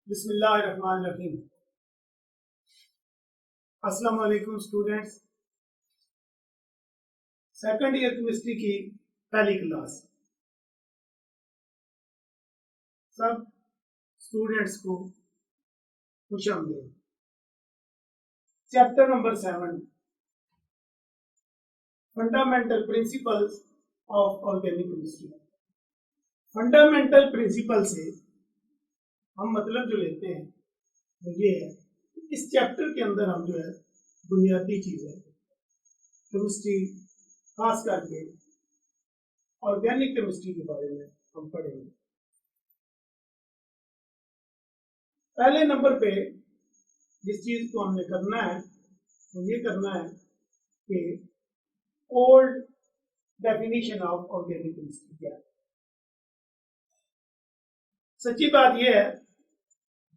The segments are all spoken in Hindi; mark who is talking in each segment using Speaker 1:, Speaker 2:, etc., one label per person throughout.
Speaker 1: बिस्मिल्लाहिर्रहमानिर्रहीम। अस्सलाम वालेकुम स्टूडेंट्स। सेकंड ईयर केमिस्ट्री की पहली क्लास। सब स्टूडेंट्स को खुशामदीद। Chapter number 7, fundamental principles of organic chemistry. Fundamental principle से हम मतलब जो लेते हैं वो ये है, इस चैप्टर के अंदर हम जो है बुनियादी चीजें केमिस्ट्री, खास करके ऑर्गेनिक केमिस्ट्री के बारे में हम पढ़ेंगे। पहले नंबर पे जिस चीज को हमने करना है वो ये करना है कि old definition of organic chemistry क्या है। सच्ची बात यह है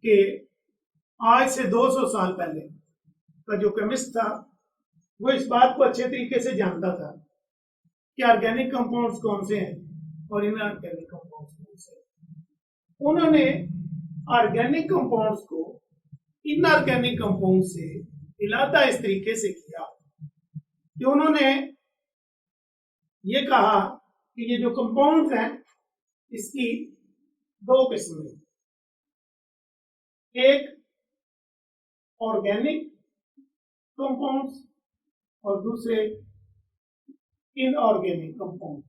Speaker 1: कि आज से 200 साल पहले का जो केमिस्ट था वो इस बात को अच्छे तरीके से जानता था कि ऑर्गेनिक कंपाउंड्स कौन से हैं और इनऑर्गेनिक कंपाउंड्स कौन से हैं। उन्होंने ऑर्गेनिक कंपाउंड्स को इनऑर्गेनिक कंपाउंड से इलादा इस तरीके से किया कि उन्होंने ये कहा कि ये जो कंपाउंड्स हैं इसकी दो किस्में, एक ऑर्गेनिक कंपाउंड्स और दूसरे इनऑर्गेनिक कंपाउंड।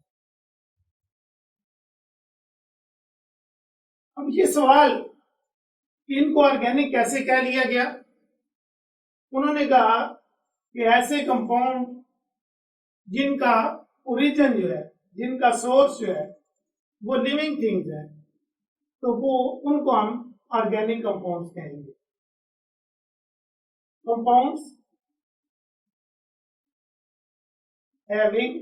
Speaker 1: अब ये सवाल कि इनको ऑर्गेनिक कैसे कह लिया गया, उन्होंने कहा कि ऐसे कंपाउंड जिनका ओरिजिन जो है, जिनका सोर्स जो है वो लिविंग थिंग्स है, तो वो उनको हम ऑर्गेनिक कंपाउंड्स कहेंगे। Compounds having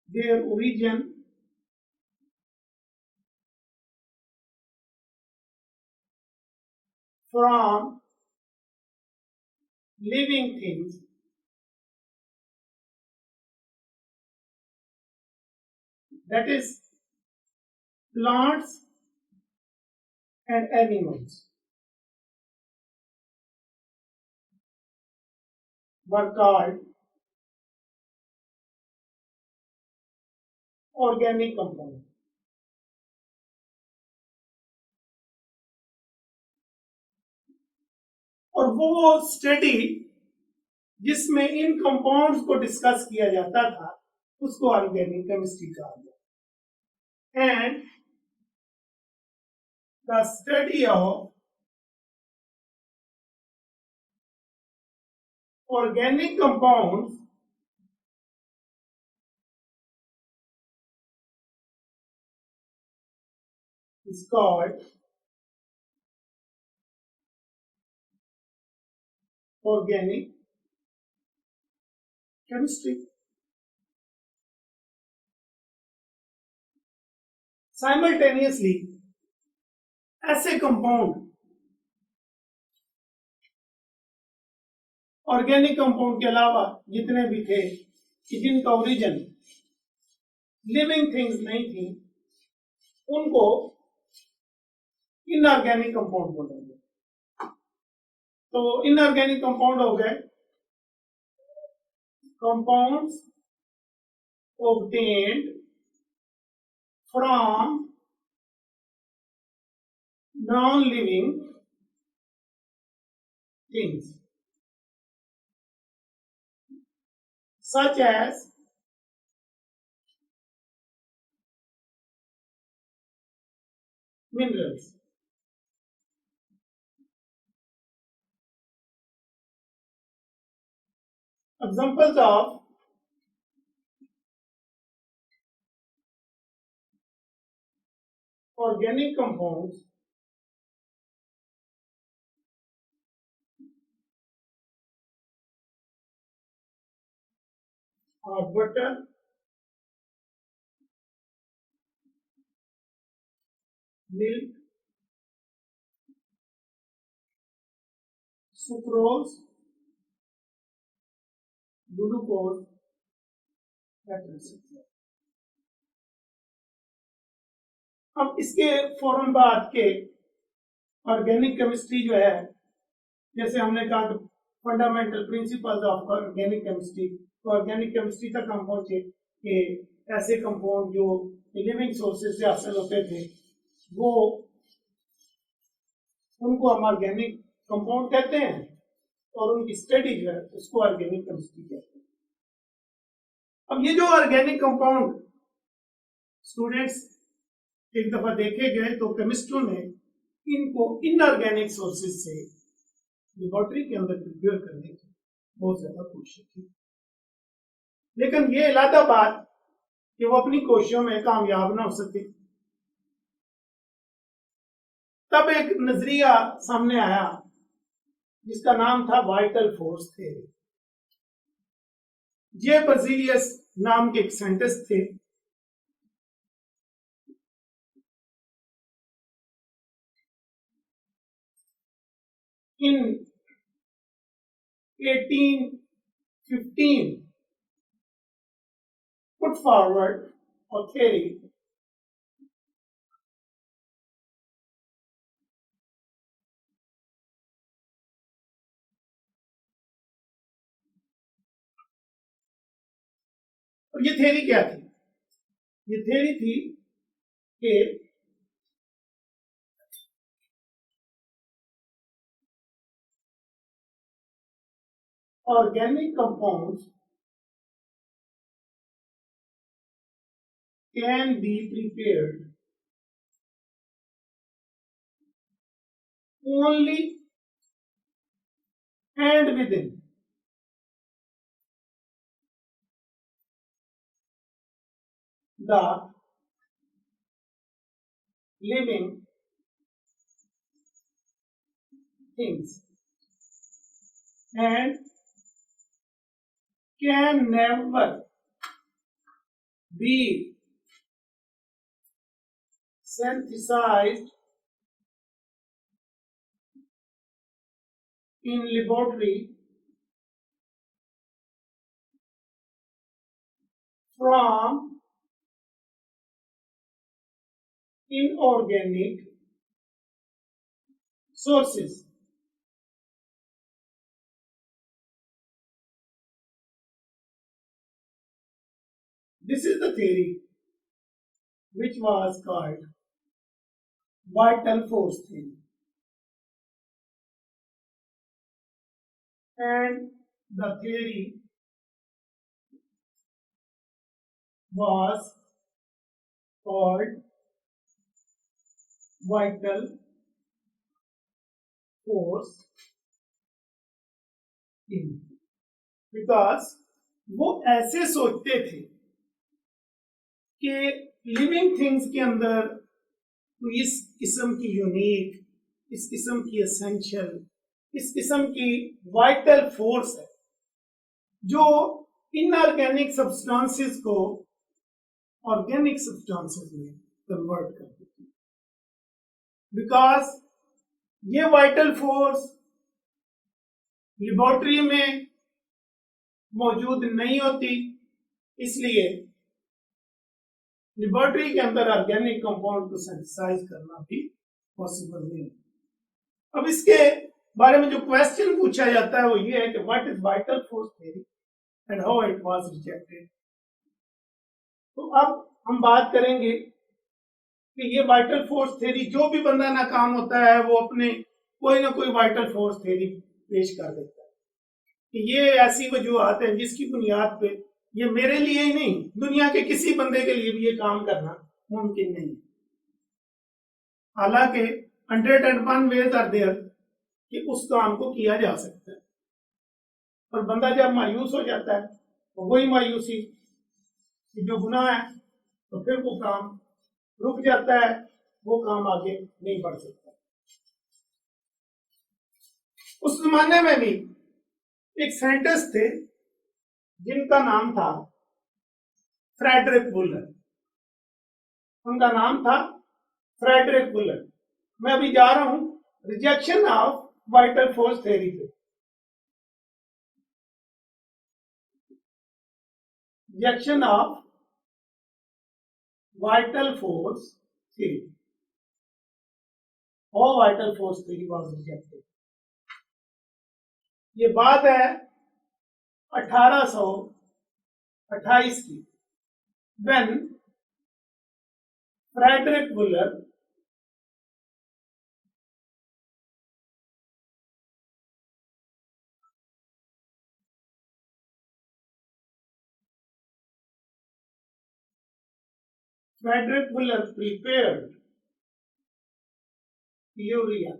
Speaker 1: their origin from living things that is plants and animals were called organic compound. और वो स्टडी जिसमें इन कंपाउंड्स को डिस्कस किया जाता था उसको ऑर्गेनिक केमिस्ट्री कहा गया। And the study of organic compounds is called organic chemistry. Simultaneously, ऐसे कंपाउंड ऑर्गेनिक कंपाउंड के अलावा जितने भी थे कि जिनका ओरिजिन लिविंग थिंग्स नहीं थी उनको इनऑर्गेनिक कंपाउंड बोलेंगे। तो इनऑर्गेनिक कंपाउंड हो गए compounds obtained from non-living things such as minerals. Examples of organic compounds are butter, milk, sucrose, glucose, etc. अब इसके फौरन बाद के ऑर्गेनिक केमिस्ट्री जो है, जैसे हमने कहा कि fundamental principles of organic chemistry, तो ऑर्गेनिक केमिस्ट्री तक हम पहुंचे कि ऐसे कंपाउंड जो लिविंग सोर्सेज से हासिल होते थे वो उनको हम ऑर्गेनिक कंपाउंड कहते हैं, और उनकी स्टडी जो है उसको ऑर्गेनिक केमिस्ट्री कहते हैं। अब ये जो ऑर्गेनिक कंपाउंड स्टूडेंट्स एक दफा देखे गए तो केमिस्ट्रों ने इनको इनऑर्गेनिक सोर्सेज से लेबोरेटरी के अंदर प्रिपेयर करने की बहुत ज्यादा कोशिश की, लेकिन ये अलग बात कि वो अपनी कोशिशों में कामयाब ना हो सके। तब एक नजरिया सामने आया जिसका नाम था वाइटल फोर्स थ्योरी। जे बर्जीलियस नाम के एक साइंटिस्ट थे, in 1815 put forward a theory और ये थ्योरी क्या थी? ये थ्योरी थी कि organic compounds can be prepared only and within the living things and can never be synthesized in laboratory from inorganic sources. This is the theory which was called vital force theory. And the theory was called vital force theory because वो ऐसे सोचते थे कि लिविंग थिंग्स के अंदर तो इस किस्म की यूनिक, इस किस्म की एसेंशियल, इस किस्म की वाइटल फोर्स है जो इनऑर्गेनिक सब्सटेंसेस को ऑर्गेनिक सब्सटेंसेस में कन्वर्ट कर देती है। बिकॉज ये वाइटल फोर्स लेबोरेटरी में मौजूद नहीं होती, इसलिए लेबोरेटरी के अंदर ऑर्गेनिक कंपाउंड को सिंथेसाइज करना भी पॉसिबल नहीं। अब इसके बारे में जो क्वेश्चन पूछा जाता है वो ये है कि what is vital force theory and how it was rejected. तो अब हम बात करेंगे कि ये वाइटल फोर्स थ्योरी, जो भी बंदा नाकाम होता है वो अपने कोई ना कोई वाइटल फोर्स थ्योरी पेश कर देता है कि ये ऐसी वजूहत है जिसकी बुनियाद पे ये मेरे लिए ही नहीं, दुनिया के किसी बंदे के लिए भी ये काम करना मुमकिन नहीं। हालांकि 101 वेज आर देयर कि उस काम को किया जा सकता है, और बंदा जब मायूस हो जाता है तो वही मायूसी कि जो गुनाह है तो फिर वो काम रुक जाता है, वो काम आगे नहीं बढ़ सकता। उस जमाने में भी एक साइंटिस्ट थे जिनका नाम था फ्रेडरिक वुलर। उनका नाम था फ्रेडरिक वुलर। मैं अभी जा रहा हूं rejection of vital force theory पे। Rejection of vital force theory of vital force theory was rejected. ये बात है 1828 की, when Friedrich Wohler prepared urea,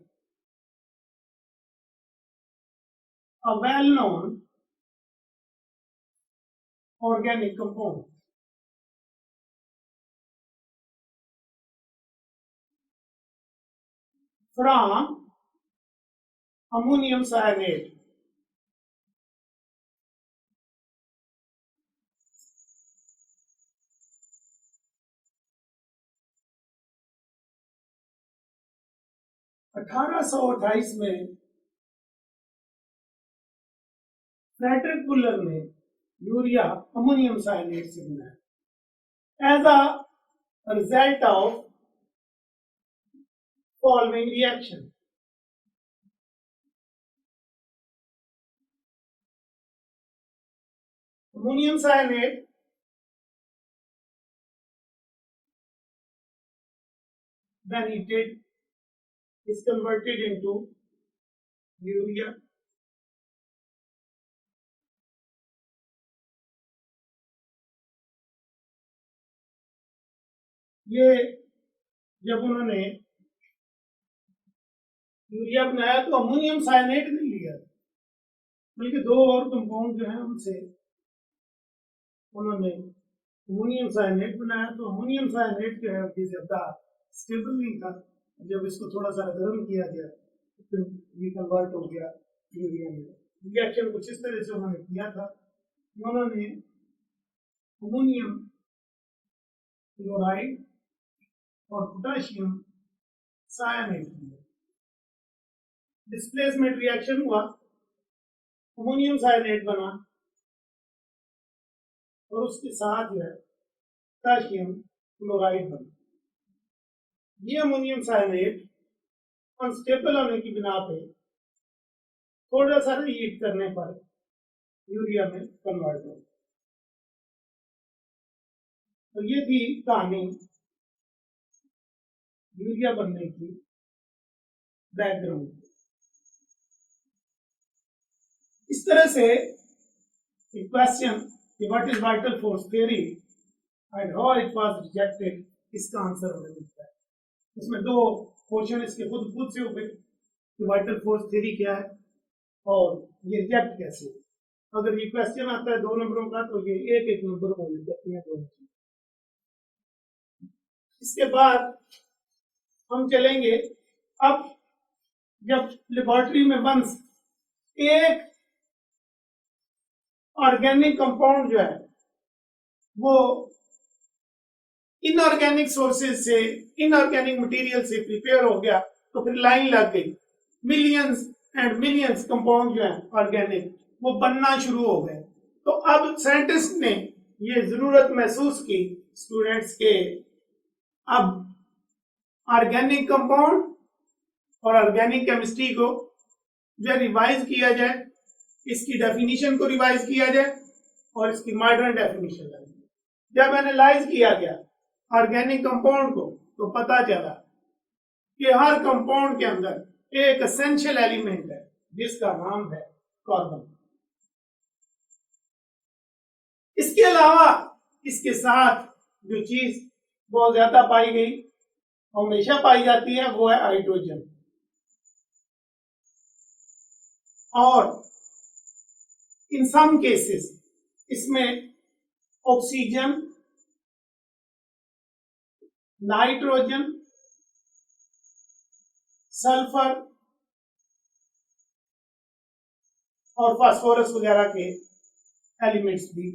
Speaker 1: a well-known organic compound, from ammonium cyanide. (1828) में फ्रेडरिक वुलर ने यूरिया अमोनियम साइनेट से बनाया as a result of following reaction. Ammonium cyanate when heated is converted into urea. ये जब उन्होंने यूरिया बनाया तो अमोनियम साइनेट नहीं लिया, बल्कि दो और कंपाउंड जो है उनसे उन्होंने अमोनियम साइनेट बनाया। तो अमोनियम साइनेट जो है अभी ज्यादा स्टेबल नहीं था, जब इसको थोड़ा सा गर्म किया गया तो फिर ये कन्वर्ट हो गया यूरिया में। रिएक्शन कुछ इस तरह से उन्होंने किया था, उन्होंने अमोनियम क्लोराइड और पोटाशियम साइनेट लिया, डिस्प्लेसमेंट रिएक्शन हुआ, अमोनियम साइनेट बना और उसके साथ जो है पोटाशियम क्लोराइड बना। ये अमोनियम साइनेट अनस्टेबल होने की बिना पे थोड़ा सा हीट करने पर यूरिया में कन्वर्ट हो। तो ये थी कहानी यूरिया बनने की बैकग्राउंड। इस तरह से question what is vital force theory and how it was rejected, इसका आंसर हमें मिलता है। इसमें दो क्वेश्चन इसके खुद से हो गए कि वाइटल फोर्स थ्योरी क्या है और ये रिजेक्ट कैसे। अगर ये क्वेश्चन आता है 2 नंबरों का तो ये एक नंबर हो जाती है दोनों। इसके बाद हम चलेंगे, अब जब लेबोरेटरी में वंस एक ऑर्गेनिक कंपाउंड जो है वो इनऑर्गेनिक सोर्सेज से, इनऑर्गेनिक मटेरियल से प्रिपेयर हो गया तो फिर लाइन लग गई, मिलियंस एंड मिलियंस कंपाउंड जो है ऑर्गेनिक वो बनना शुरू हो गए। तो अब साइंटिस्ट ने ये जरूरत महसूस की स्टूडेंट्स के, अब ऑर्गेनिक कंपाउंड और ऑर्गेनिक केमिस्ट्री को जो रिवाइज किया जाए, इसकी डेफिनेशन को रिवाइज किया जाए और इसकी मॉडर्न डेफिनेशन लाई। जब एनालाइज किया गया ऑर्गेनिक कंपाउंड को तो पता चला कि हर कंपाउंड के अंदर एक एसेंशियल एलिमेंट है जिसका नाम है कार्बन। इसके अलावा इसके साथ जो चीज बहुत ज्यादा पाई गई, हमेशा पाई जाती है, वो है हाइड्रोजन। और इन सम केसेस इसमें ऑक्सीजन, नाइट्रोजन, सल्फर और फास्फोरस वगैरह के एलिमेंट्स भी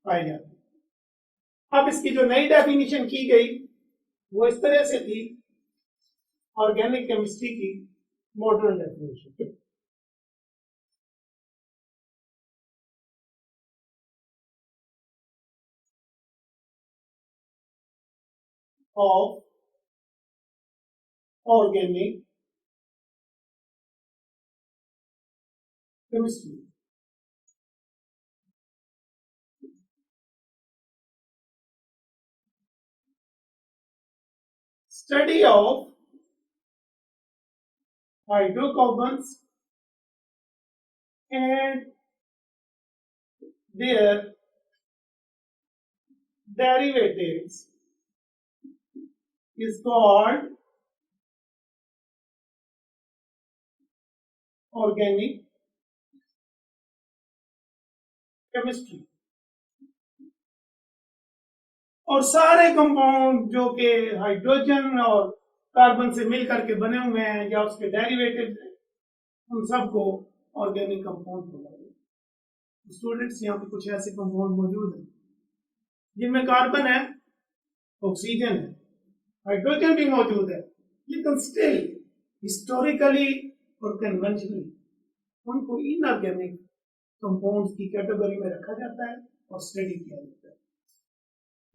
Speaker 1: पाए जाते हैं। अब इसकी जो नई डेफिनेशन की गई वो इस तरह से थी, ऑर्गेनिक केमिस्ट्री की modern definition. of organic chemistry. Study of hydrocarbons and their derivatives is called organic chemistry। और सारे कंपाउंड जो कि हाइड्रोजन और कार्बन से मिलकर के बने हुए हैं या उसके डेरिवेटिव्स हैं, उन सबको ऑर्गेनिक कंपाउंड बोला जाता है। स्टूडेंट्स, यहाँ पे कुछ ऐसे कंपाउंड मौजूद हैं जिनमें कार्बन है, ऑक्सीजन है, हाइड्रोजन भी मौजूद है, लेकिन स्टिल हिस्टोरिकली और कन्वेंशनली उनको इनऑर्गेनिक कंपाउंड्स की कैटेगरी में रखा जाता है और स्टडी किया जाता है।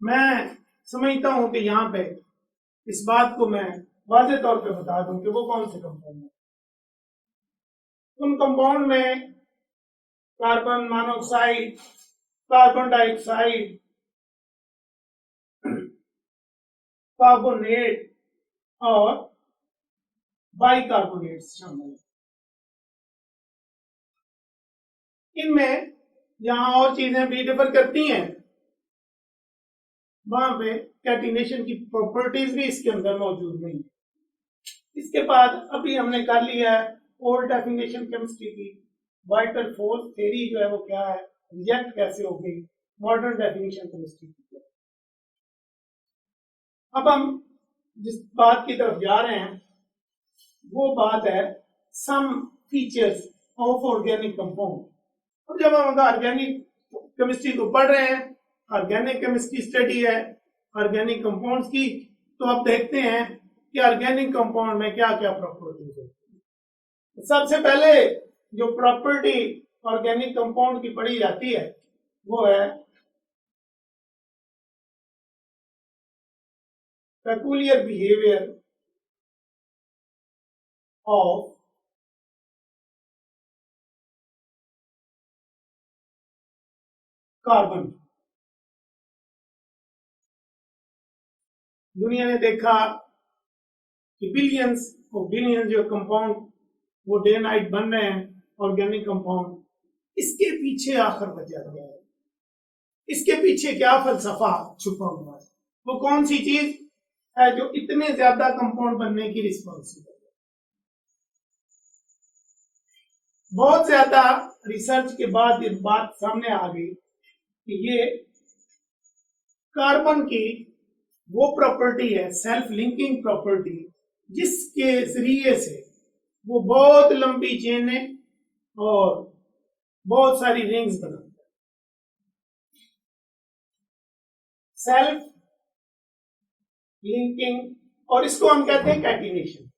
Speaker 1: मैं समझता हूं कि यहाँ पे इस बात को मैं वाज़ेह तौर पे बता दूं कि वो कौन से कंपाउंड हैं। उन कंपाउंड में carbon monoxide, carbon dioxide, carbonate और बाइकार्बोनेट शामिल है। इनमें जहां और चीजें भी डिफर करती हैं, वहां पे कैटिनेशन की प्रॉपर्टीज भी इसके अंदर मौजूद नहीं है। इसके बाद अभी हमने कर लिया है ओल्ड डेफिनेशन केमिस्ट्री की, वाइटल फोर्स थ्योरी जो है वो क्या है, रिजेक्ट कैसे हो गई, मॉडर्न डेफिनेशन केमिस्ट्री की। अब हम जिस बात की तरफ जा रहे हैं वो बात है some features of organic compound. अब जब हम ऑर्गेनिक केमिस्ट्री को पढ़ रहे हैं, ऑर्गेनिक केमिस्ट्री स्टडी है ऑर्गेनिक कंपाउंड्स की, तो अब देखते हैं कि ऑर्गेनिक कंपाउंड में क्या क्या प्रॉपर्टीज होती है। सबसे पहले जो प्रॉपर्टी ऑर्गेनिक कंपाउंड की पढ़ी जाती है वो है पेकुलियर बिहेवियर ऑफ कार्बन। दुनिया ने देखा कि बिलियंस और बिलियंस जो कंपाउंड वो डे नाइट बन रहे हैं ऑर्गेनिक कंपाउंड, इसके पीछे आखिर वजह क्या है, इसके पीछे क्या फलसफा छुपा हुआ है, वो कौन सी चीज है जो इतने ज्यादा कंपाउंड बनने की रिस्पॉन्सिबल है। बहुत ज्यादा रिसर्च के बाद ये बात सामने आ गई कि ये कार्बन की वो प्रॉपर्टी है, सेल्फ लिंकिंग प्रॉपर्टी, जिसके जरिए से वो बहुत लंबी चेनें और बहुत सारी रिंग्स बनाता है। सेल्फ लिंकिंग, और इसको हम कहते हैं catenation.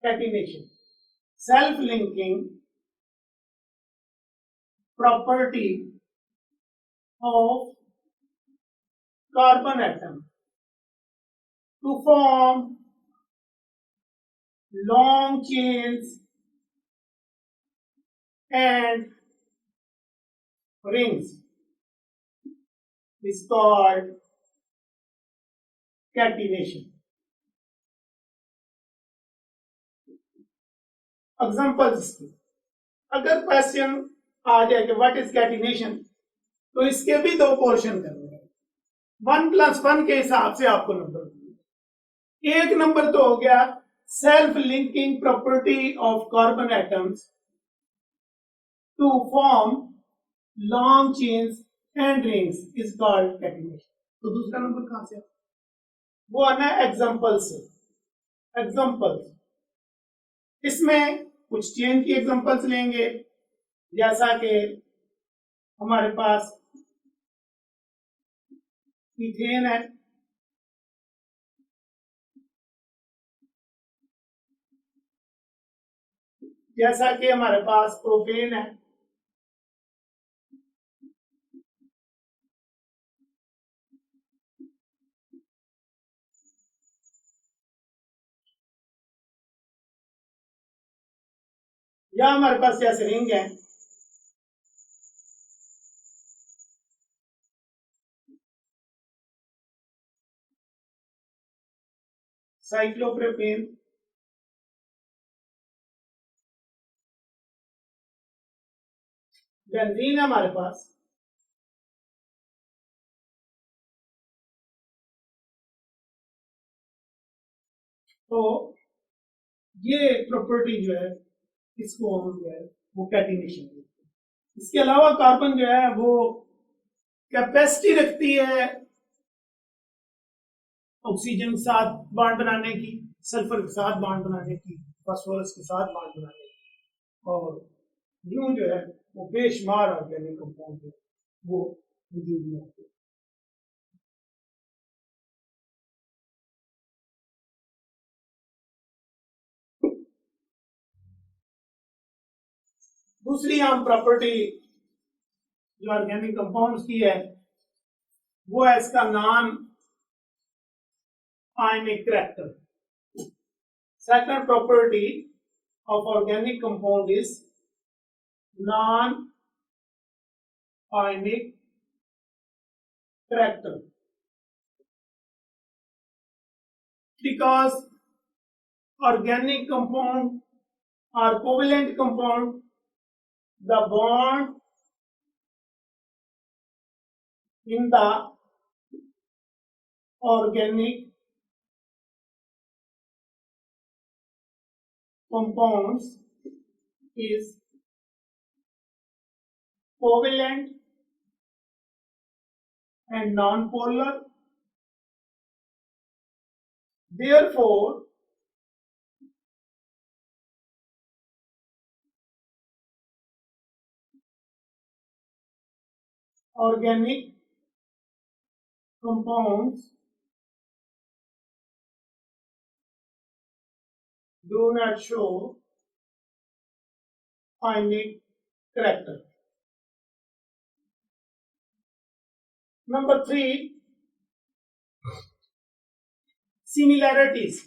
Speaker 1: Catenation, self linking property of carbon atom to form long chains and rings is called catenation. Examples, अगर क्वेश्चन आ जाए कि व्हाट इज कैटिनेशन, तो इसके भी दो पोर्शन करने हैं। 1+1 के हिसाब से आपको नंबर दिए। एक नंबर तो हो गया self linking property of carbon atoms to form long chains and rings is called catenation. तो दूसरा नंबर कहां से, वो आना एग्जांपल से। एग्जांपल्स, इसमें कुछ चेन की एग्जांपल्स लेंगे, जैसा कि हमारे पास मीथेन है, जैसा कि हमारे पास प्रोपेन है, या हमारे पास जैसे रिंग है, साइक्लोप्रोपेन, बेंजीन है हमारे पास, तो ये प्रॉपर्टी जो है इसको हम जो है वो कैटिनेशन कहते हैं। इसके अलावा कार्बन जो है वो कैपेसिटी रखती है ऑक्सीजन के साथ बॉन्ड बनाने की, सल्फर के साथ बॉन्ड बनाने की, फास्फोरस के साथ बॉन्ड बनाने की, और यूं जो है वो बेशुमार ऑर्गेनिक कंपाउंड है वो वजूद में आते हैं। दूसरी आम प्रॉपर्टी जो ऑर्गेनिक कंपाउंड्स की है वो है इसका non ionic character. Second property of organic compound is non ionic character, because organic compound are covalent compound, the bond in the organic compounds is covalent and non-polar. Therefore, organic compounds do not show ionic character. Number 3, similarities.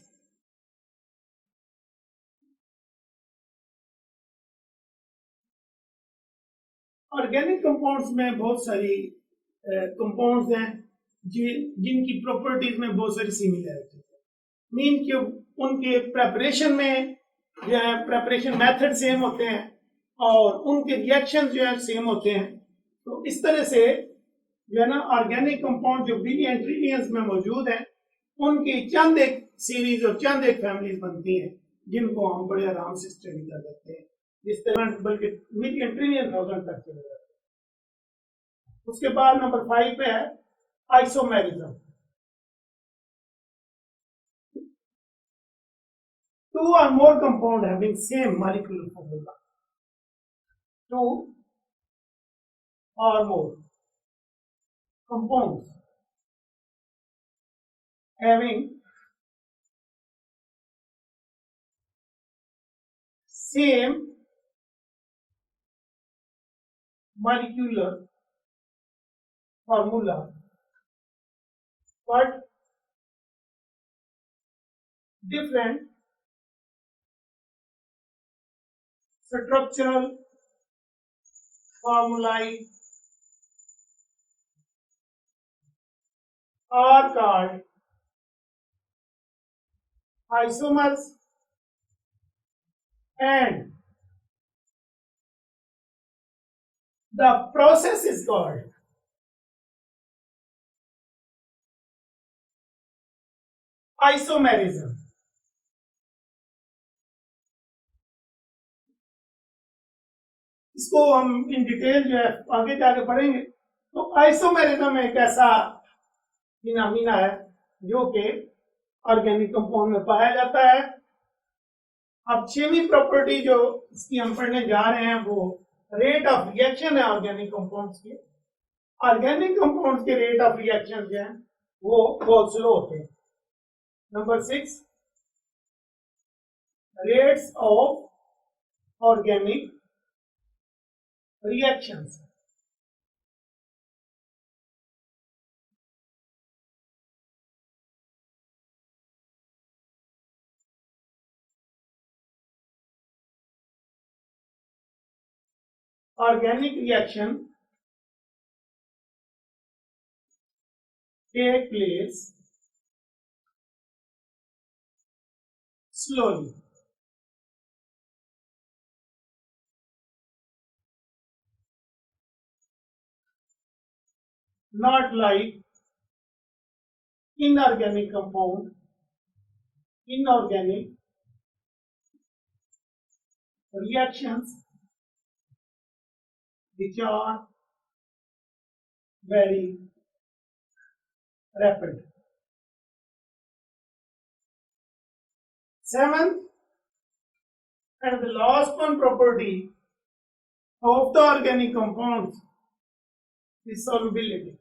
Speaker 1: Organic compounds में बहुत सारी कंपाउंड्स हैं जिनकी प्रॉपर्टीज में बहुत सारी सिमिलैरिटी है। मीन कि उनके प्रेपरेशन में जो है प्रेपरेशन मेथड सेम होते हैं और उनके रिएक्शन जो है सेम होते हैं। तो इस तरह से जो है ना ऑर्गेनिक कंपाउंड जो बिलियन ट्रिलियंस में मौजूद हैं उनकी चंद एक सीरीज और चंद एक फैमिलीज बनती हैं जिनको हम बड़े आराम से स्टडी कर लेते हैं, जिस तरह बल्कि मिलियन ट्रिलियन थाउजेंड तक चले जाते हैं। उसके बाद नंबर 5 पे है isomerism. Two or more compound having same molecular formula. Two or more compounds having same molecular formula but different structural formulae are called isomers, and the process is called isomerism. इसको हम इन डिटेल जो है आगे जाके पढ़ेंगे। तो आइसोमेरिज्म एक ऐसा फिनोमेना है जो कि ऑर्गेनिक कंपाउंड में पाया जाता है। अब 6वीं प्रॉपर्टी जो इसकी हम पढ़ने जा रहे हैं वो रेट ऑफ रिएक्शन है ऑर्गेनिक कंपाउंड्स के। ऑर्गेनिक कंपाउंड्स के रेट ऑफ रिएक्शन जो है वो बहुत स्लो होते हैं। Number 6, rates of organic reactions. organic reaction take place slowly. Not like inorganic compound, inorganic reactions which are very rapid. Seventh and the last one property of the organic compounds is solubility.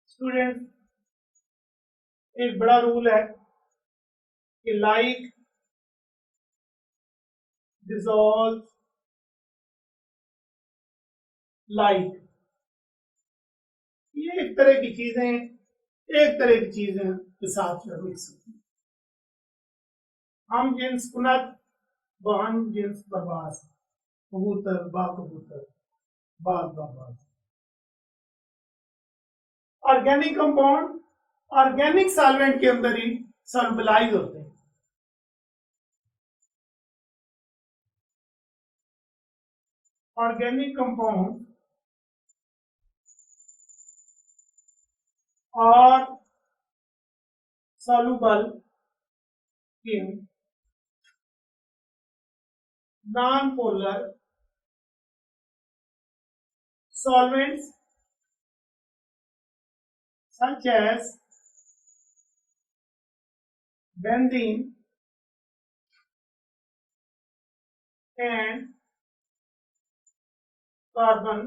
Speaker 1: Student, एक बड़ा रूल है कि लाइक डिसॉल्व लाइक, ये एक तरह की चीजें के साथ मिक्स होती हैं। हम जिन्स कुनत बहन जिन्स प्रवास, कबूतर बा कबूतर, बाज बा बाज। ऑर्गेनिक कंपाउंड ऑर्गेनिक सॉल्वेंट के अंदर ही सॉल्युबलाइज होते हैं। Organic compound are soluble in non-polar solvents such as benzene and carbon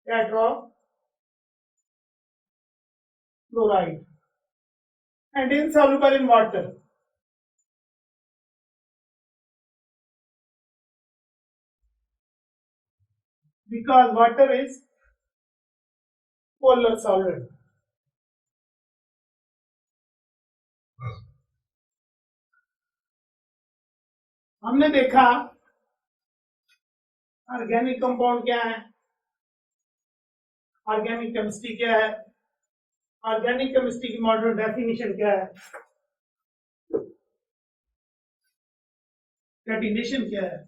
Speaker 1: tetrachloride and insoluble in water. Because water is polar solvent. हमने देखा ऑर्गेनिक कंपाउंड क्या है, ऑर्गेनिक केमिस्ट्री क्या है, ऑर्गेनिक केमिस्ट्री की मॉडर्न डेफिनेशन क्या है, कैटिनेशन क्या है,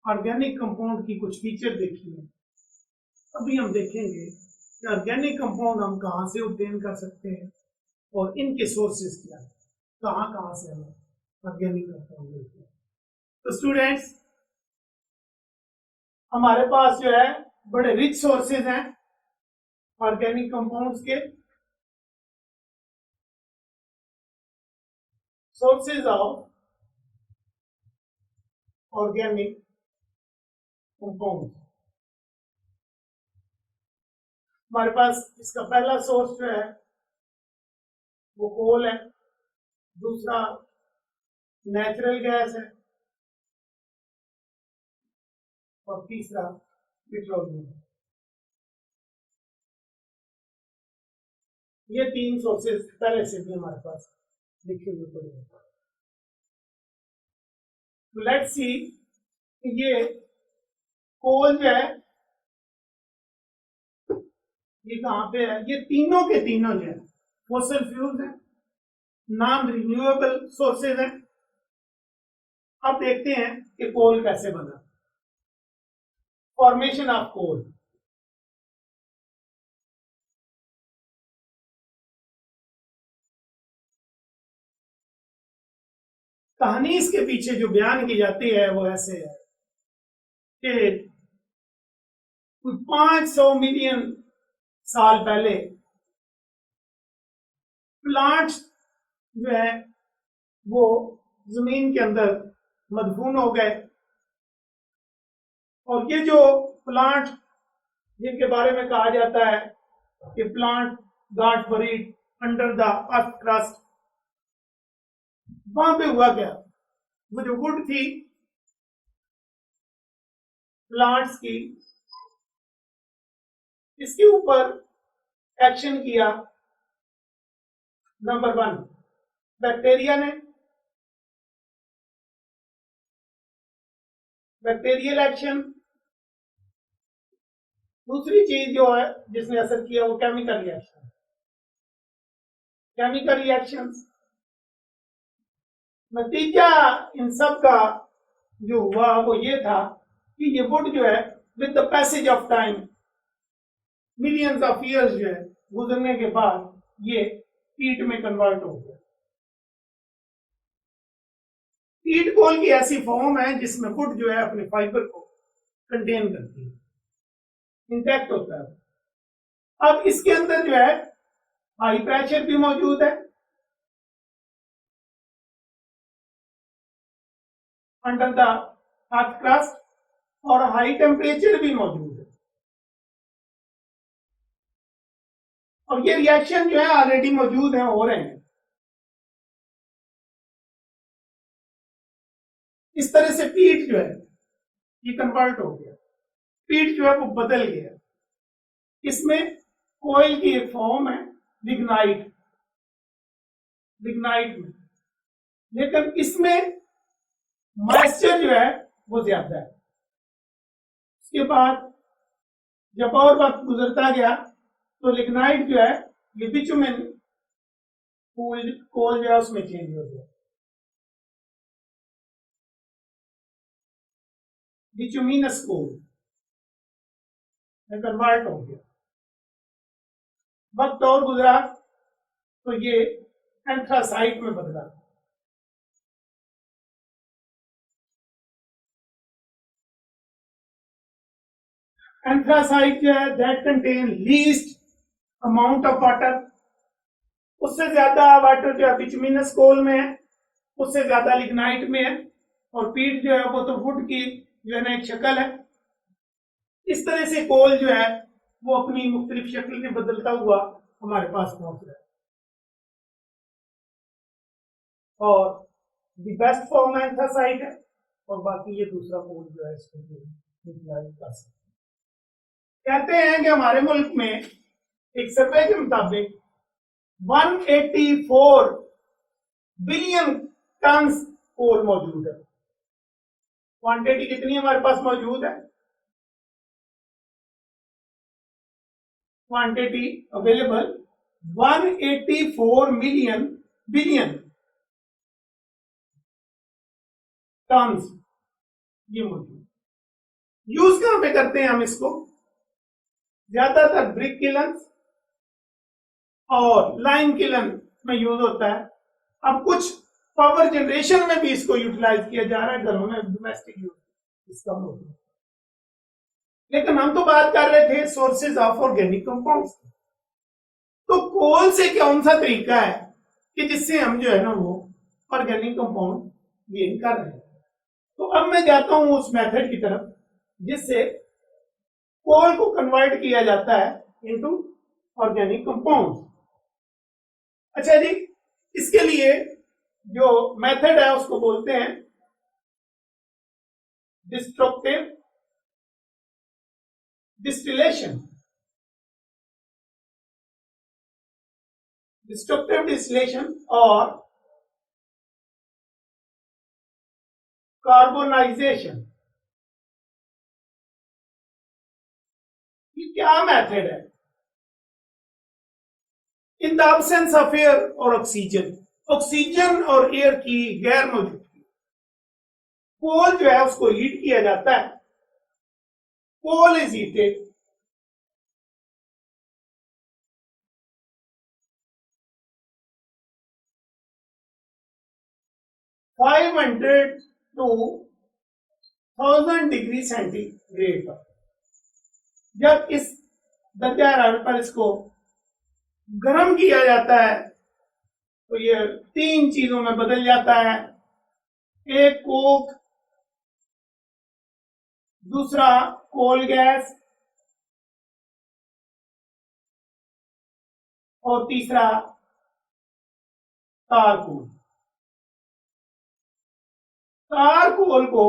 Speaker 1: ऑर्गेनिक कंपाउंड की कुछ फीचर देखी है। अभी हम देखेंगे कि ऑर्गेनिक कंपाउंड हम कहाँ से ऑब्टेन कर सकते हैं और इनके सोर्सेज क्या है, कहाँ से हमें ऑर्गेनिक कंपाउंड मिलते हैं। तो स्टूडेंट्स, हमारे पास जो है बड़े रिच सोर्सेज हैं ऑर्गेनिक कंपाउंड्स के। सोर्सेज ऑफ ऑर्गेनिक कंपाउंड, हमारे पास इसका पहला सोर्स जो है वो कोल है, दूसरा नेचुरल गैस है और तीसरा पेट्रोलियम। ये तीन सोर्सेज पहले से भी हमारे पास लिखे हुए पड़े हैं। तो लेट्स सी, ये कोल जो है ये कहाँ पे है, ये तीनों के तीनों जो है फॉसिल फ्यूल्स हैं, नॉन रिन्यूएबल सोर्सेज हैं। अब देखते हैं कि कोल कैसे बना, फॉर्मेशन ऑफ कोल। कहानी इसके पीछे जो बयान की जाती है वो ऐसे है कि कुछ 500 मिलियन साल पहले प्लांट्स जो है वो जमीन के अंदर मदफून हो गए, और ये जो प्लांट जिनके बारे में कहा जाता है कि plant got buried under the earth crust, वहां पे हुआ क्या, वो जो वुड थी प्लांट्स की, इसके ऊपर एक्शन किया नंबर 1 बैक्टीरिया ने, बैक्टीरियल एक्शन। दूसरी चीज जो है जिसने असर किया वो केमिकल रिएक्शन, केमिकल रिएक्शंस। नतीजा इन सब का जो हुआ वो ये था कि ये वुड जो है with the passage of time, millions of years जो है गुजरने के बाद ये पीट में कन्वर्ट हो गया। पीट कोल की ऐसी फॉर्म है जिसमें वुड जो है अपने फाइबर को कंटेन करती है, इंटैक्ट होता है। अब इसके अंदर जो है हाई प्रेशर भी मौजूद है, अंडर द अर्थ क्रस्ट, और हाई टेम्परेचर भी मौजूद है। और ये रिएक्शन जो है ऑलरेडी मौजूद है, हो रहे हैं। इस तरह से पीट जो है ये कन्वर्ट हो गया, पीट जो है वो बदल गया। इसमें कोयल की एक फॉर्म है लिग्नाइट, लिग्नाइट में, लेकिन इसमें मॉइस्चर जो है वो ज्यादा है। उसके बाद जब और वक्त गुजरता गया तो लिग्नाइट जो है ये बिचुमेन कोल जो है उसमें चेंज हो गया, बिचुमिनस कोल में कन्वर्ट हो गया। वक्त और गुजरा तो ये एंथ्रासाइट में बदला। एंथ्रासाइट जो है that contain least amount of water, उससे ज्यादा वाटर जो है बिचुमिनस कोल में है, उससे ज्यादा लिग्नाइट में है। और पीट जो है वो तो वुड की जो है ना एक शक्ल है। इस तरह से कोल जो है वो अपनी मुख्तलिफ शक्ल में बदलता हुआ हमारे पास पहुंच रहा है। और द बेस्ट फॉर्म एंथ्रासाइट है, और बाकी ये दूसरा कोल जो है इसको यूटिलाइज कर सकते हैं। कहते हैं कि हमारे मुल्क में एक सर्वे के मुताबिक 184 बिलियन टन कोल मौजूद है। क्वांटिटी कितनी हमारे पास मौजूद है? Quantity available 184 million billion ton ये मौजूद। यूज कहां पे करते हैं हम इसको? ज्यादातर ब्रिक किलन और लाइम किलन में यूज होता है। अब कुछ पावर जनरेशन में भी इसको यूटिलाइज किया जा रहा है, घरों में डोमेस्टिक यूज इसका मौजूद है। लेकिन हम तो बात कर रहे थे सोर्सेज ऑफ ऑर्गेनिक कंपाउंड्स। तो कोल से कौन सा तरीका है कि जिससे हम जो है ना वो ऑर्गेनिक कंपाउंड गेन कर रहे हैं? तो अब मैं जाता हूं उस मेथड की तरफ जिससे कोल को कन्वर्ट किया जाता है इनटू ऑर्गेनिक कंपाउंड। अच्छा जी, इसके लिए जो मेथड है उसको बोलते हैं डिस्ट्रक्टिव डिस्टिलेशन। डिस्ट्रक्टिव डिस्टिलेशन और कार्बोनाइजेशन, ये क्या मेथड है? In the absence of air और ऑक्सीजन, ऑक्सीजन और एयर की गैर मौजूदगी, कोल जो है उसको हीट किया जाता है। Coal is heated, (500 to 1000 degree centigrade पर। जब इस दर्जा हरारत पर इसको गर्म किया जाता है तो ये तीन चीजों में बदल जाता है। एक कोक, दूसरा कोल गैस, और तीसरा तारकोल। तारकोल को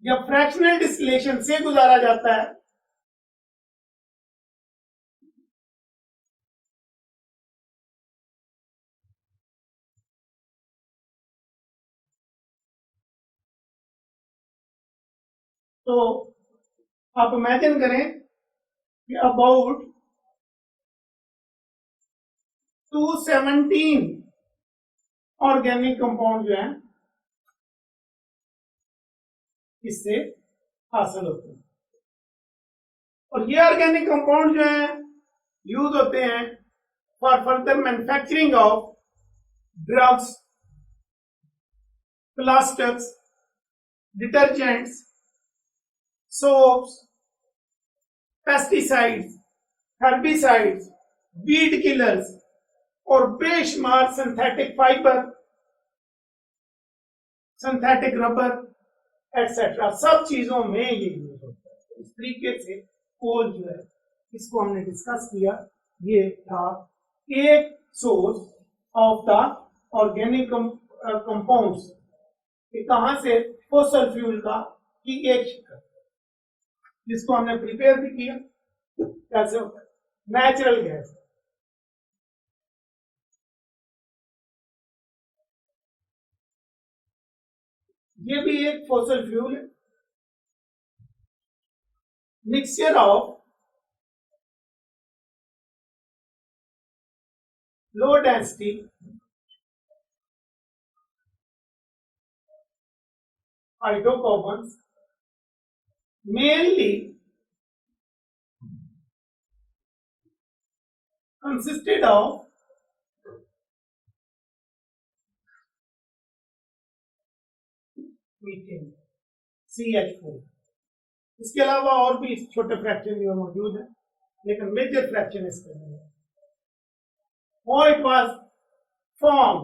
Speaker 1: जब फ्रैक्शनल डिस्टिलेशन से गुजारा जाता है तो आप इमेजिन करें कि अबाउट 217 ऑर्गेनिक कंपाउंड जो है इससे हासिल होते हैं, और ये ऑर्गेनिक कंपाउंड जो है यूज होते हैं for further manufacturing of drugs, plastics, detergents, soaps, pesticides, herbicides, weed killers और बेशुमार synthetic fibre, synthetic rubber etcetera सब चीजों में ये यूज होता है। इस तरीके से कोल जो है इसको हमने डिस्कस किया। ये था एक source of the organic compounds कि कहां से फॉसल फ्यूल का की एक शिकर जिसको हमने प्रिपेयर भी किया कैसे होता है, नेचुरल गैस। ये भी एक फॉसल फ्यूल है, mixture of low density hydrocarbons mainly consisted of methane CH4। इसके अलावा और भी छोटे फ्रैक्शन जो मौजूद है, लेकिन मेजर फ्रैक्शन इसके अंदर है। और it was formed,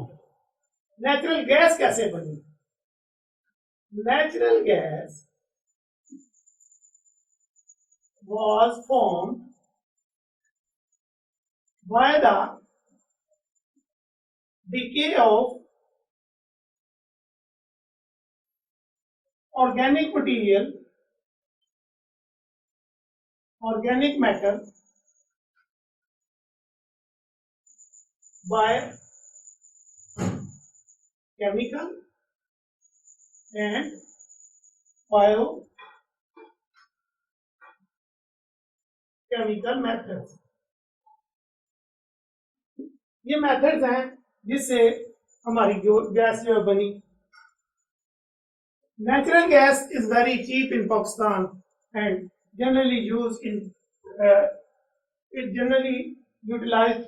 Speaker 1: natural gas कैसे बनी? Natural gas was formed by the decay of organic material, organic matter by chemical and biochemical methods। ये मेथड्स हैं जिससे हमारी जो गैस जो बनी। Natural gas is very cheap in Pakistan and generally used in it generally utilized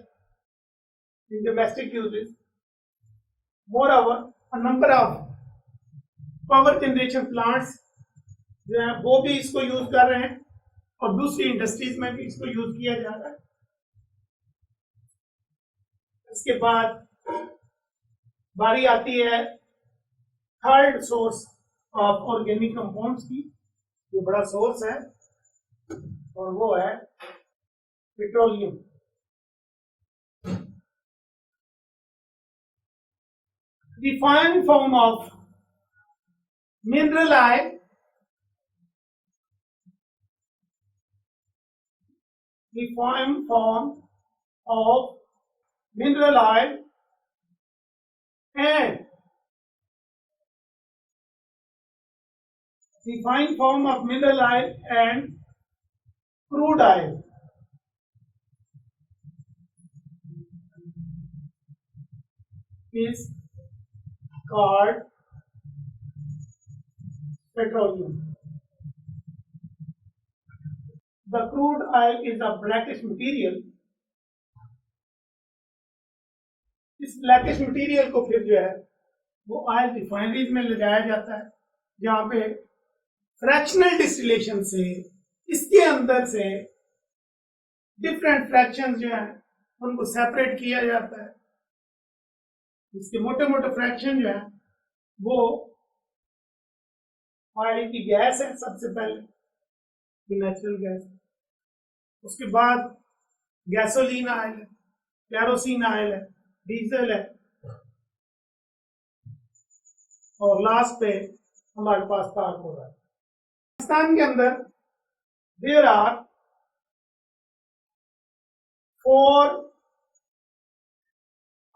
Speaker 1: in domestic uses. Moreover, a number of power generation plants जो है वो भी इसको यूज कर रहे हैं और दूसरी इंडस्ट्रीज में भी इसको यूज किया जा रहा है। इसके बाद बारी आती है third source of organic compounds की। ये बड़ा सोर्स है और वो है petroleum. The fine form of mineral oil the fine form of mineral oil and the fine form of mineral oil and crude oil is called petroleum. The crude oil is a blackish material. इस ब्लैकिश मटेरियल को फिर जो है वो ऑयल रिफाइनरीज में ले जाया जाता है, जहां पे फ्रैक्शनल डिस्टिलेशन से इसके अंदर से डिफरेंट फ्रैक्शंस जो है उनको सेपरेट किया जाता है। इसके मोटे मोटे फ्रैक्शन जो है वो ऑयल की गैस है, सबसे पहले नेचुरल गैस, उसके बाद गैसोलीन ऑयल है, केरोसिन ऑयल है, डीजल है, और लास्ट पे हमारे पास कार्बोन है। पाकिस्तान के अंदर देयर आर 4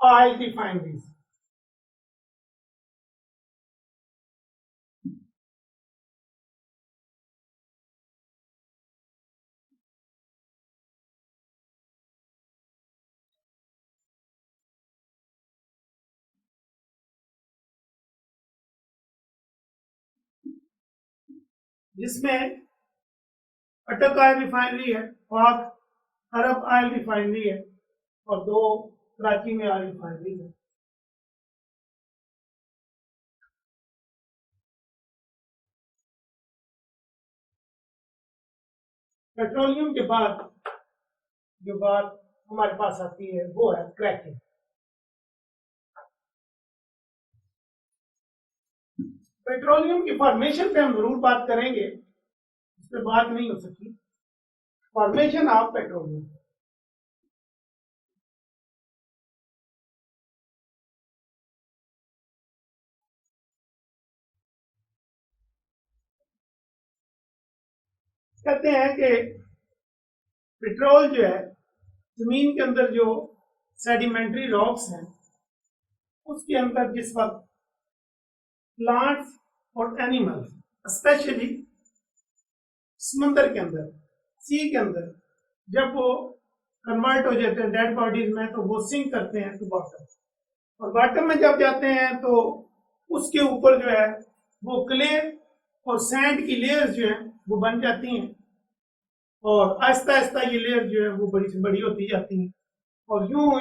Speaker 1: ऑयल रिफाइनरीज। जिसमें अटक ऑयल रिफाइनरी है, पाक अरब ऑयल रिफाइनरी है और 2 कराची में ऑयल रिफाइनरी है। पेट्रोलियम के बाद जो बात हमारे पास आती है वो है क्रैकिंग। पेट्रोलियम की फॉर्मेशन पे हम जरूर बात करेंगे, इस पर बात नहीं हो सकती। फॉर्मेशन ऑफ पेट्रोलियम, कहते हैं कि पेट्रोल जो है जमीन के अंदर जो सेडिमेंट्री रॉक्स हैं उसके अंदर जिस वक्त प्लांट्स और एनिमल्स स्पेशली समंदर के अंदर, सी के अंदर, जब वो कन्वर्ट हो जाते हैं डेड बॉडीज में तो वो सिंक करते हैं टू बॉटम, और बॉटम में जब जाते हैं तो उसके ऊपर जो है वो क्ले और सैंड की लेयर्स जो है वो बन जाती हैं और आहिस्ता आहिस्ता ये लेयर जो है वो बड़ी से बड़ी होती जाती हैं और यूं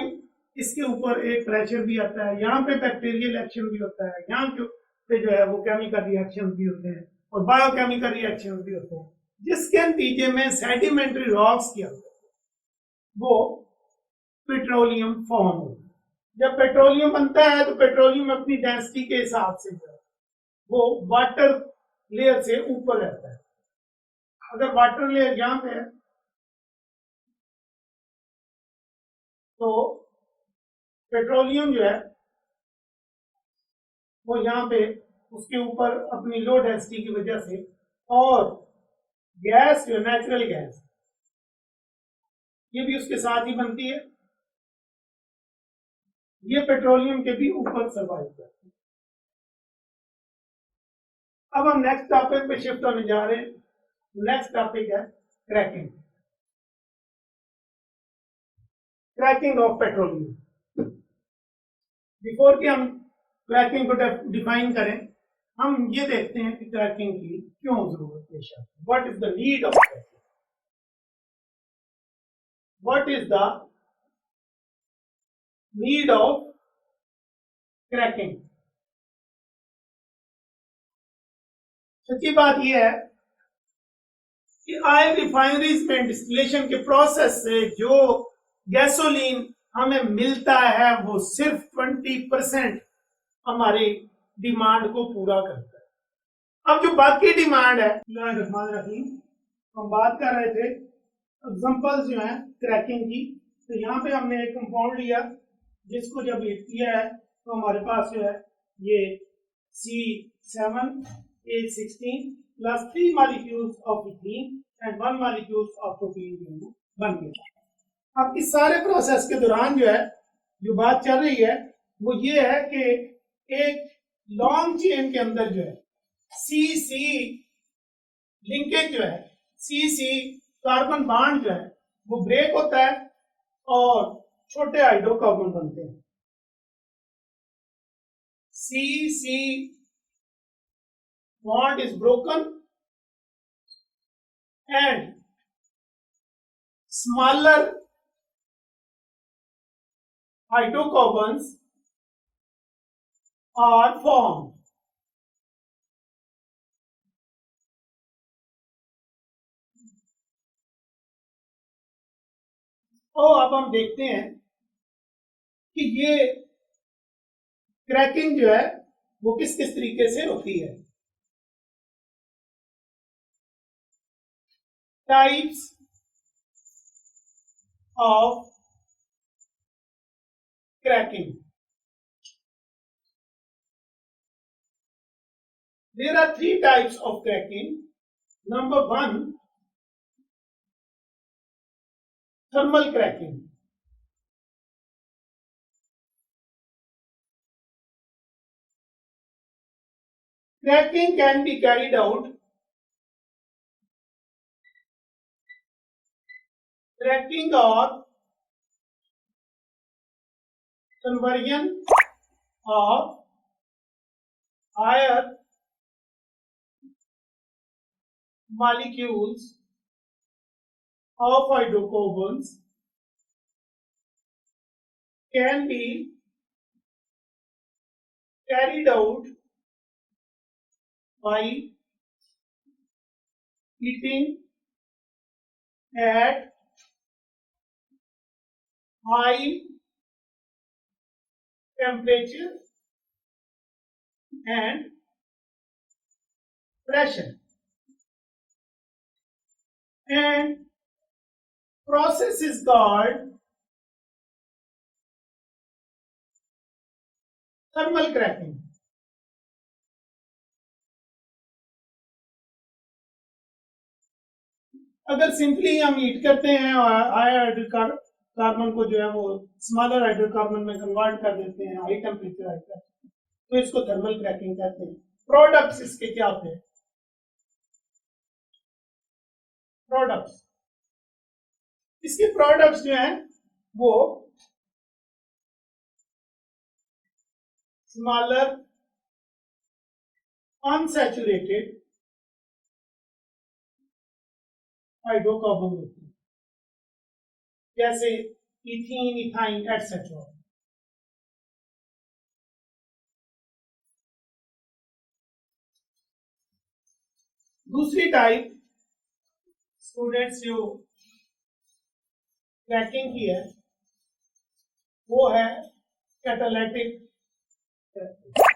Speaker 1: इसके ऊपर एक प्रेशर भी आता है, यहाँ पे बैक्टीरियल एक्शन भी होता है, यहाँ पे जो है वो केमिकल रिएक्शन भी होते हैं और बायोकेमिकल रिएक्शन भी होते हैं, जिसके नतीजे में सेडिमेंट्री रॉक्स के अंदर वो पेट्रोलियम फॉर्म होता है। जब पेट्रोलियम बनता है तो पेट्रोलियम अपनी डेंसिटी के हिसाब से जो है वो वाटर लेयर से ऊपर रहता है। अगर वाटर लेयर यहाँ पे है तो पेट्रोलियम जो है वो यहाँ पे उसके ऊपर अपनी लो डेंसिटी की वजह से, और गैस जो नेचुरल गैस ये भी उसके साथ ही बनती है, ये पेट्रोलियम के भी ऊपर सर्वाइव करती है। अब हम नेक्स्ट टॉपिक पे शिफ्ट होने जा रहे हैं। नेक्स्ट टॉपिक है cracking. Cracking of petroleum. Before कि हम क्रैकिंग को डिफाइन करें, हम ये देखते हैं कि क्रैकिंग की क्यों जरूरत पेश आती है। What is the need of cracking? What is the need of cracking? सच्ची बात यह है कि ऑयल रिफाइनरीज में डिस्टिलेशन के प्रोसेस से जो गैसोलीन हमें मिलता है वो सिर्फ 20% हमारी डिमांड को पूरा करता है। अब जो बाकी डिमांड है, हम बात कर रहे थे एग्जांपल्स जो है क्रैकिंग की, तो यहाँ पे हमने एक कंपाउंड लिया जिसको जब हीट किया है तो हमारे पास जो है ये C7H16 plus 3 molecules of ethene and 1 molecules of propene बन गया। अब इस सारे प्रोसेस के दौरान जो है जो बात चल रही है वो ये है कि एक लॉन्ग चेन के अंदर जो है C-C लिंकेज जो है, C-C कार्बन बॉन्ड जो है वो ब्रेक होता है और छोटे हाइड्रोकार्बन बनते हैं। C-C bond is broken and smaller hydrocarbons are formed. तो अब हम देखते हैं कि ये क्रैकिंग जो है वो किस किस तरीके से होती है। Types of cracking. There are 3 types of cracking. Number 1, thermal cracking. Cracking can be carried out cracking or conversion of higher molecules of hydrocarbons can be carried out by heating at high temperature and pressure, and process is called thermal cracking. अगर सिंपली हम हीट करते हैं और हाई हाइड्रोकार्बन को जो है वो स्मॉलर हाइड्रोकार्बन में कन्वर्ट कर देते हैं हाई टेम्परेचर तो इसको थर्मल क्रैकिंग कहते हैं। प्रोडक्ट्स इसके क्या होते हैं? प्रोडक्ट्स, इसके प्रोडक्ट्स जो हैं वो स्मॉलर अनसैचुरेटेड हाइड्रोकार्बन होते हैं, जैसे इथीन, इथाइन एटसेट्रा। दूसरी टाइप स्टूडेंट्स जो क्रैकिंग की है वो है catalytic cracking.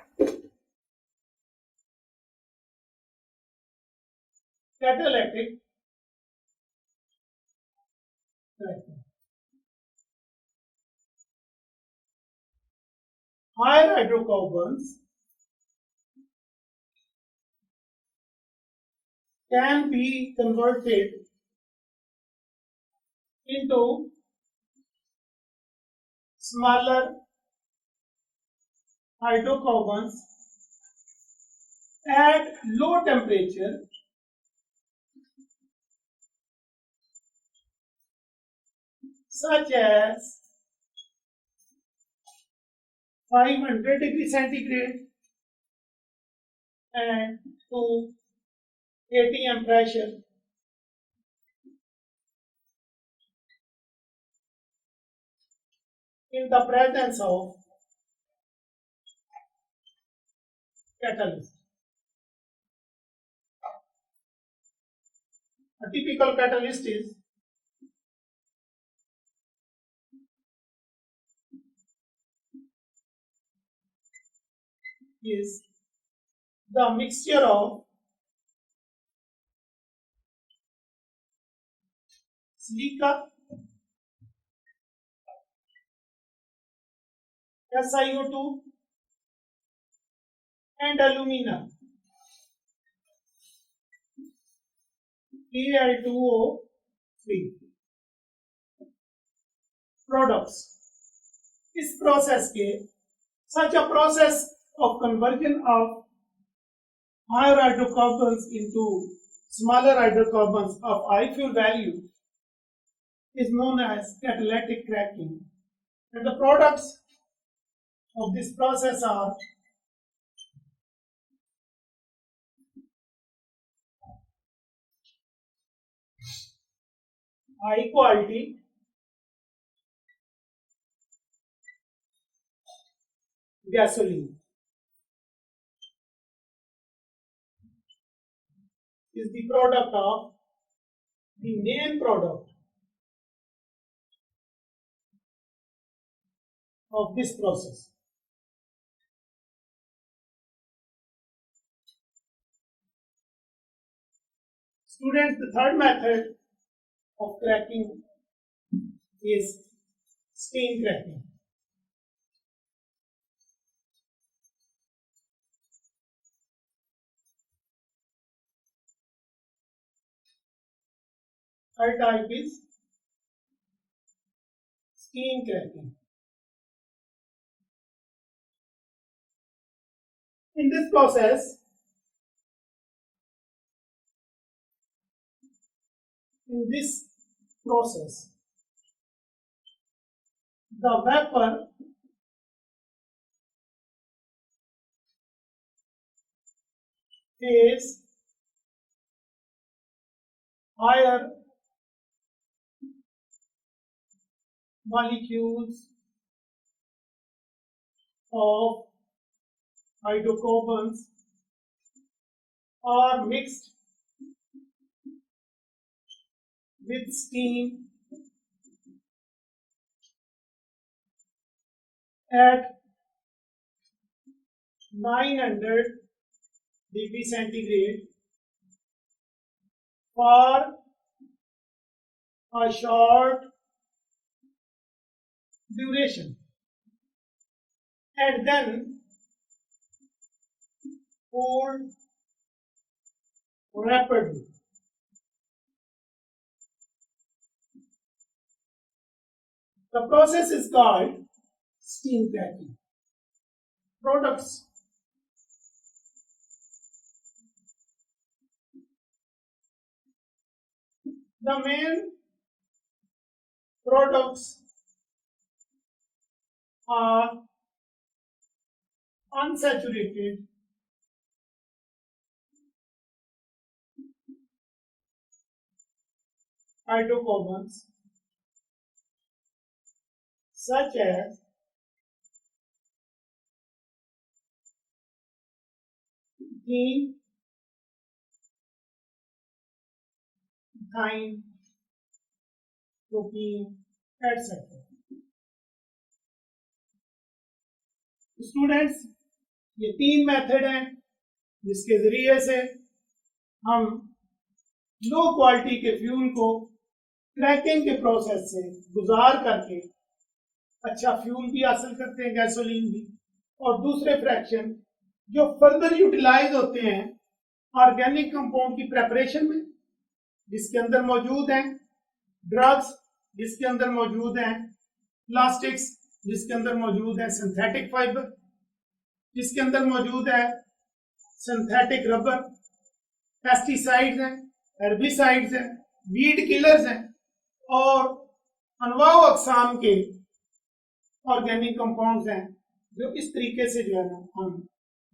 Speaker 1: Higher hydrocarbons can be converted into smaller hydrocarbons at low temperature such as 500 degree centigrade and to atm pressure in the presence of catalyst. A typical catalyst is the mixture of silica, SiO2 and alumina, Al2O3 products. इस प्रोसेस के such a process of conversion of higher hydrocarbons into smaller hydrocarbons of high fuel value is known as catalytic cracking, and the products of this process are high quality gasoline is the product of the main product of this process. Students, the third method of cracking is steam cracking. Third type is steam cracking. In this process, the vapor phase higher molecules of hydrocarbons are mixed with steam at 900 degree centigrade for a short duration, and then cooled rapidly. The process is called steam cracking. Products. The main products are unsaturated hydrocarbons such as ethene, ethyne, propene, etc. Students, ये तीन मेथड हैं जिसके जरिए से हम लो क्वालिटी के फ्यूल को क्रैकिंग के प्रोसेस से गुजार करके अच्छा फ्यूल भी हासिल करते हैं, गैसोलीन भी, और दूसरे फ्रैक्शन जो फर्दर यूटिलाइज होते हैं ऑर्गेनिक कंपाउंड की प्रेपरेशन में, जिसके अंदर मौजूद हैं ड्रग्स, जिसके अंदर मौजूद हैं प्लास्टिक्स, जिसके अंदर मौजूद है सिंथेटिक फाइबर, जिसके अंदर मौजूद है सिंथेटिक रबर, पेस्टिसाइड्स हैं, हेर्बिसाइड्स हैं, वीड किलर्स हैं और अनवाउ अकसाम के ऑर्गेनिक कंपाउंड्स हैं जो इस तरीके से जो है ना हम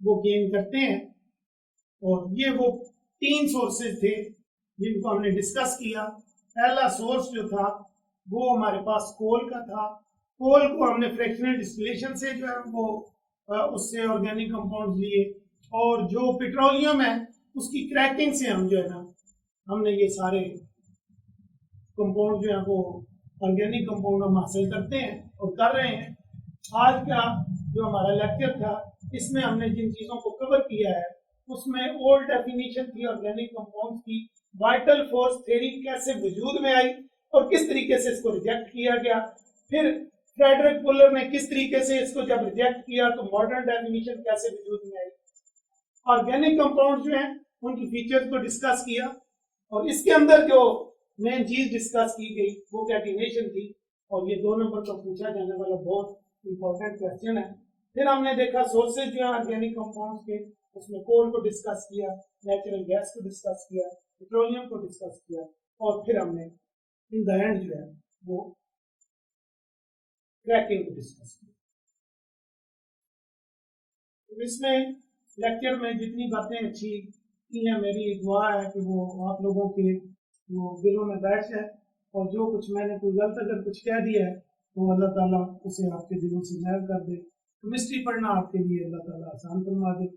Speaker 1: वो गेन करते हैं। और ये वो तीन सोर्सेज थे जिनको हमने डिस्कस किया। पहला सोर्स जो था वो हमारे पास कोल का था। कोल को हमने फ्रैक्शनल डिस्टिलेशन से जो है वो उससे ऑर्गेनिक कंपाउंड्स लिए, और जो पेट्रोलियम है उसकी क्रैकिंग से हम जो है ना हमने ये सारे कंपाउंड जो है वो ऑर्गेनिक कंपाउंड हम हासिल करते हैं और कर रहे हैं। आज का जो हमारा लेक्चर था इसमें हमने जिन चीज़ों को कवर किया है उसमें ओल्ड डेफिनेशन थी ऑर्गेनिक कंपाउंड्स की, वाइटल फोर्स थ्योरी कैसे वजूद में आई और किस तरीके से इसको रिजेक्ट किया गया, फिर फ्रेडरिक फुलर ने किस तरीके से इसको जब रिजेक्ट किया तो मॉडर्न डेफिनेशन कैसे वजूद में आई। ऑर्गेनिक कंपाउंड जो हैं उनकी फीचर्स को डिस्कस किया और इसके अंदर जो मेन चीज डिस्कस की गई वो कैटिनेशन थी, और ये 2 नंबर पर पूछा जाने वाला बहुत इंपॉर्टेंट क्वेश्चन है। फिर हमने देखा सोर्सेज जो है ऑर्गेनिक कंपाउंड्स के, उसमें कोल को डिस्कस किया, नेचुरल गैस को डिस्कस किया, पेट्रोलियम को डिस्कस किया, और फिर हमने इन द एंड जो है वो क्रैकिंग को डिस्कस किया। तो इसमें लेक्चर में जितनी बातें अच्छी की हैं, मेरी दुआ है कि वो आप लोगों के वो दिलों में बैठ जाए, और जो कुछ मैंने कोई गलत अगर कुछ कह दिया है तो अल्लाह ताला उसे आपके दिलों से महव कर दे। केमिस्ट्री पढ़ना आपके लिए अल्लाह ताला आसान फरमा दे।